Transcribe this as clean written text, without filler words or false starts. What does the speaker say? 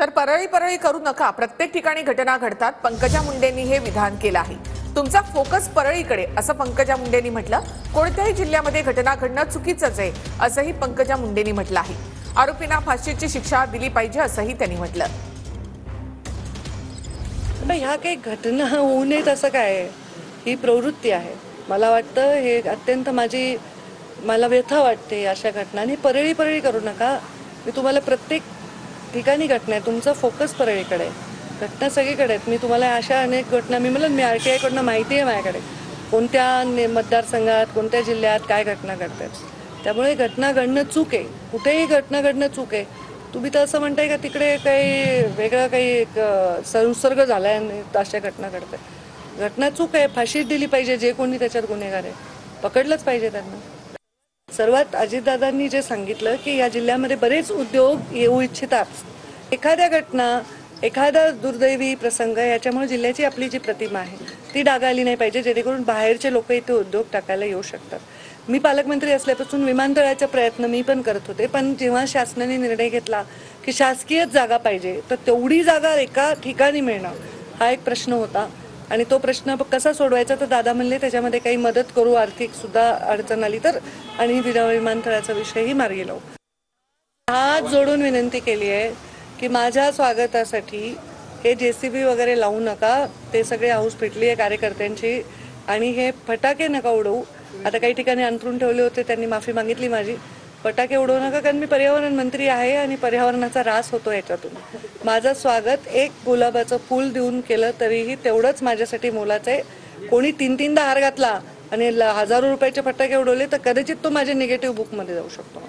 तर परळी परळी करू नका, प्रत्येक ठिकाणी घटना घडतात, पंकजा मुंडेंनी हे विधान केलं आहे। तुमचा फोकस परळीकडे असं पंकजा मुंडेंनी म्हटलं। कोणत्याही जिल्ह्यामध्ये घटना घडणं चुकीचंच आहे असंही पंकजा मुंडेंनी म्हटलं आहे। आरोपींना फाशीची शिक्षा दिली पाहिजे असंही त्यांनी म्हटलं। ह्या काही घटना होऊ नयेत असं काय, ही प्रवृत्ती आहे। मला वाटतं हे अत्यंत मला व्यथा वाटते अशा घटनांनी। परळी परळी करू नका, मी तुम्हाला प्रत्येक ठिकाणी घटना आहे, तुमचा फोकस परळीकडे, घटना सगळीकडे आहेत। मी तुम्हाला अशा अनेक घटना मी RTI कडनं माहिती आहे माझ्याकडे, कोणत्या मतदारसंघात कोणत्या जिल्ह्यात काय घटना घडतात। त्यामुळे घटना घडणं चूक आहे, कुठेही घटना घडणं चूक आहे। तुम्ही तर असं म्हणताय का तिकडे काही वेगळा काही संसर्ग झालाय आणि अशा घटना घडतात। घटना चूक आहे, फाशी दिली पाहिजे, जे कोणी त्याच्यात गुन्हेगार आहे पकडलंच पाहिजे त्यांना। सर्वात अजितदादांनी जे सांगितलं की या जिल्ह्यामध्ये बरेच उद्योग येऊ इच्छितात, एखाद्या घटना एखादा दुर्दैवी प्रसंग याच्यामुळे जिल्ह्याची आपली जी प्रतिमा आहे ती डागाळली नाही पाहिजे, जेणेकरून बाहेरचे लोक इथे उद्योग टाकायला येऊ शकतात। मी पालकमंत्री असल्यापासून विमानतळाचा प्रयत्न मी पण करत होते, पण जेव्हा शासनाने निर्णय घेतला की शासकीय जागा पाहिजे तर तेवढी जागा एका ठिकाणी मिळणं हा एक प्रश्न होता आणि तो प्रश्न कसा सोडवायचा तर दादा म्हणले त्याच्यामध्ये काही मदत करू, आर्थिक सुद्धा अडचण आली तर, आणि विमानतळाचा विषयही मार्गी लावू। हात जोडून विनंती केली आहे की माझ्या स्वागतासाठी हे JCB वगैरे लावू नका, ते सगळे हाऊस फिटली आहे कार्यकर्त्यांची, आणि हे फटाके नका उडवू। आता काही ठिकाणी अंतरून ठेवले होते, त्यांनी माफी मागितली माझी, फटाके उडवू नका, कारण मी पर्यावरण मंत्री आहे आणि पर्यावरणाचा ऱ्हास होतो याच्यातून। माझं स्वागत एक गुलाबाचं फूल देऊन केलं तरीही तेवढंच माझ्यासाठी मोलाचं आहे। कोणी 3-3दा हार घातला आणि हजारो रुपयाचे फटाके उडवले तर कदाचित तो माझ्या निगेटिव्ह बुकमध्ये जाऊ शकतो।